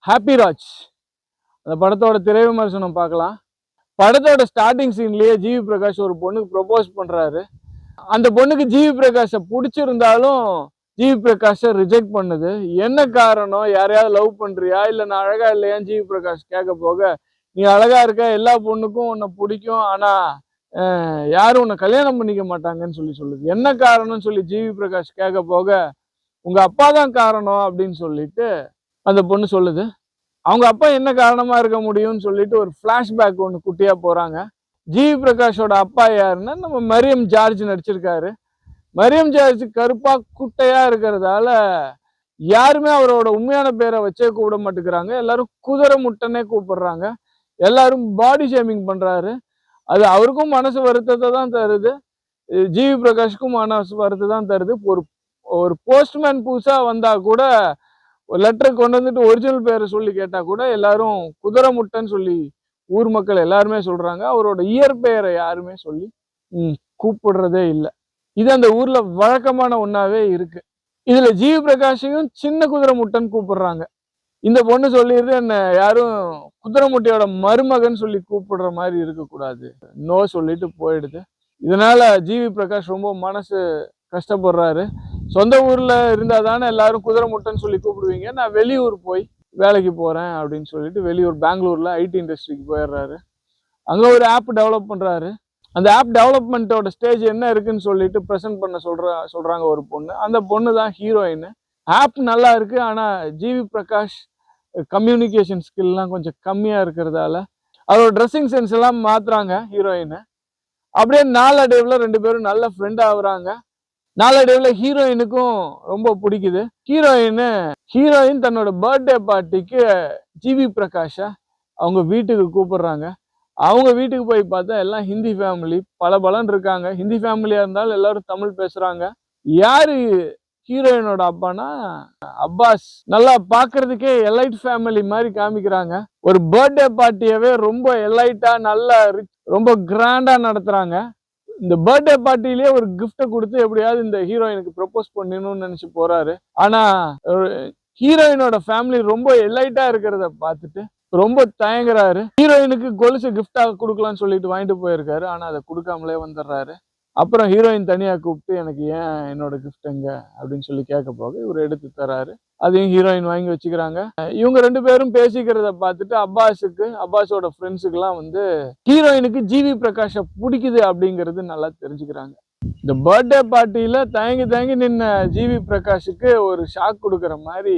Happy Raj அந்த படத்தோட திரை விமர்சனம் பார்க்கலாம். படத்தோட ஸ்டார்டிங் சீன்லயே ஜிவி பிரகாஷ் ஒரு பொண்ணுக்கு ப்ரொபோஸ் பண்றாரு. அந்த பொண்ணுக்கு ஜிவி பிரகாஷை பிடிச்சிருந்தாலும் ஜிவி பிரகாஷை ரிஜெக்ட் பண்ணுது. என்ன காரணம்? யாரையாவது லவ் பண்றியா, இல்ல நான் அழகா இல்லையான்னு ஜிவி பிரகாஷ் கேட்க போக, நீ அழகா இருக்க, எல்லா பொண்ணுக்கும் உன்னை பிடிக்கும், ஆனா யாரும் உன்னை கல்யாணம் பண்ணிக்க மாட்டாங்கன்னு சொல்லுது. என்ன காரணம்னு சொல்லி ஜிவி பிரகாஷ் கேட்க போக, உங்க அப்பா தான் காரணம் அப்படின்னு சொல்லிட்டு அந்த பொண்ணு சொல்லுது. அவங்க அப்பா என்ன காரணமா இருக்க முடியும்னு சொல்லிட்டு ஒரு பிளாஷ்பேக் ஒன்று குட்டியா போறாங்க. ஜிவி பிரகாஷோட அப்பா யாருன்னா நம்ம மரியம் ஜார்ஜ் நடிச்சிருக்காரு. மரியம் ஜார்ஜ் கருப்பா குட்டையா இருக்கிறதால யாருமே அவரோட உண்மையான பேரை வச்சே கூப்பிட மாட்டேங்கிறாங்க. எல்லாரும் குதிரை முட்டைன்னே கூப்பிடுறாங்க. எல்லாரும் பாடி ஷேமிங் பண்றாரு. அது அவருக்கும் மனசு வருத்தத்தை தான் தருது, ஜிவி பிரகாஷுக்கும் மனசு வருத்தத்தை தான் தருது. ஒரு போஸ்ட்மேன் புதுசா வந்தா கூட ஒரு லெட்டர் கொண்டு வந்துட்டு ஒரிஜினல் பேரை சொல்லி கேட்டா கூட எல்லாரும் குதிரை முட்டைன்னு சொல்லி ஊர் மக்கள் எல்லாருமே சொல்றாங்க. அவரோட இயற்பெயரை யாருமே சொல்லி கூப்பிடுறதே இல்லை. இது அந்த ஊர்ல வழக்கமான ஒன்னாவே இருக்கு. இதுல ஜிவி பிரகாஷையும் சின்ன குதிரை முட்டைன்னு கூப்பிடுறாங்க. இந்த பொண்ணு சொல்லிடுது, என்ன யாரும் குதிரை முட்டையோட மருமகன் சொல்லி கூப்பிடுற மாதிரி இருக்கக்கூடாது, நோ சொல்லிட்டு போயிடுது. இதனால ஜிவி பிரகாஷ் ரொம்ப மனசு கஷ்டப்படுறாரு. சொந்த ஊர்ல இருந்தா தானே எல்லாரும் குதிரை முட்டைன்னு சொல்லி கூப்பிடுவீங்க, நான் வெளியூர் போய் வேலைக்கு போறேன் அப்படின்னு சொல்லிட்டு வெளியூர் பெங்களூர்ல ஐடி இண்டஸ்ட்ரிக்கு போயிடுறாரு. அங்க ஒரு ஆப் டெவலப் பண்றாரு. அந்த ஆப் டெவலப்மெண்ட்டோட ஸ்டேஜ் என்ன இருக்குன்னு சொல்லிட்டு ப்ரெசென்ட் பண்ண சொல்றாங்க ஒரு பொண்ணு. அந்த பொண்ணு தான் ஹீரோயின். ஆப் நல்லா இருக்கு, ஆனா ஜிவி பிரகாஷ் கம்யூனிகேஷன் ஸ்கில்லாம் கொஞ்சம் கம்மியா இருக்கிறதால அவரோட ட்ரெஸ்ஸிங் சென்ஸ் எல்லாம் மாத்துறாங்க ஹீரோயின். அப்படியே நாளடைவுல ரெண்டு பேரும் நல்ல ஃப்ரெண்ட் ஆகுறாங்க. நாளடைவுல ஹீரோயினுக்கும் ரொம்ப பிடிக்குது. ஹீரோயின் தன்னோட பர்த்டே பார்ட்டிக்கு ஜிவி பிரகாஷை அவங்க வீட்டுக்கு கூப்பிடுறாங்க. அவங்க வீட்டுக்கு போய் பார்த்தா எல்லாம் ஹிந்தி ஃபேமிலி பலன்னு இருக்காங்க. ஹிந்தி ஃபேமிலியா இருந்தாலும் எல்லாரும் தமிழ் பேசுறாங்க. யாரு ஹீரோயினோட அப்பானா அப்பாஸ். நல்லா பாக்குறதுக்கே எலைட் ஃபேமிலி மாதிரி காமிக்கிறாங்க. ஒரு பர்த்டே பார்ட்டியவே ரொம்ப எலைட்டா நல்லா ரொம்ப கிராண்டா நடத்துறாங்க. இந்த பர்த்டே பார்ட்டிலேயே ஒரு கிஃப்டை கொடுத்து எப்படியாவது இந்த ஹீரோயினுக்கு ப்ரப்போஸ் பண்ணணும்னு நினைச்சு போறாரு. ஆனா ஹீரோயினோட ஃபேமிலி ரொம்ப எலைட்டா இருக்கிறத பார்த்துட்டு ரொம்ப தயங்குறாரு. ஹீரோயினுக்கு கொலுசு கிஃப்டா கொடுக்கலாம்னு சொல்லிட்டு வாங்கிட்டு போயிருக்காரு. ஆனா அதை கொடுக்காமலே வந்துடுறாரு. அப்புறம் ஹீரோயின் தனியா கூப்பிட்டு, எனக்கு ஏன் என்னோட கிஃப்ட் எங்க அப்படின்னு சொல்லி கேட்க போக இவர் எடுத்து தராரு. அதையும் ஹீரோயின் வாங்கி வச்சுக்கிறாங்க. இவங்க ரெண்டு பேரும் பேசிக்கிறத பார்த்துட்டு அப்பாஸோட ஃப்ரெண்ட்ஸுக்கு எல்லாம் ஹீரோயினுக்கு ஜிவி பிரகாஷை பிடிக்குது அப்படிங்கிறது நல்லா தெரிஞ்சுக்கிறாங்க. இந்த பர்த்டே பார்ட்டியில தயங்கி நின்ன ஜிவி பிரகாஷுக்கு ஒரு ஷாக் கொடுக்குற மாதிரி